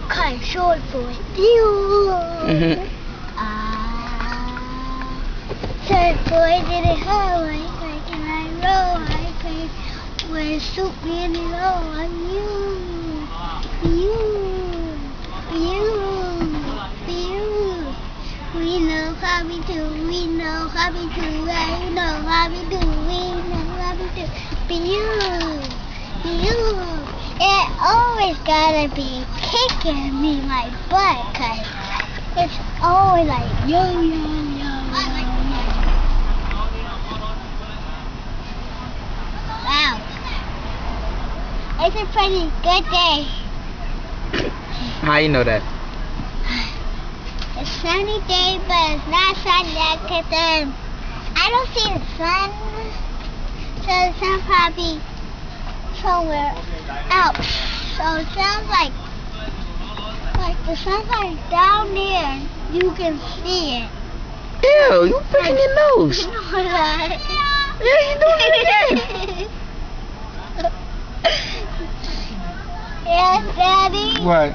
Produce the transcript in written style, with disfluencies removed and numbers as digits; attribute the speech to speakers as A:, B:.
A: Cut short boy. Pew. Third boy did it highway, like and I roll, I play with soup in the roll. I'm you. We know how we do, we know how we do, I know how we do, we know how we do. You. It always gotta be kicking me my butt, 'cause it's always like yo. Wow. It's a pretty good day.
B: How you know that?
A: It's a sunny day, but it's not sunny yet because I don't see the sun. So the sun probably somewhere out. So it sounds like the sun's like down there. You can see it.
B: Ew, you picking your nose.
A: Yeah,
B: you doing it again.
A: Yes, Daddy.
C: What?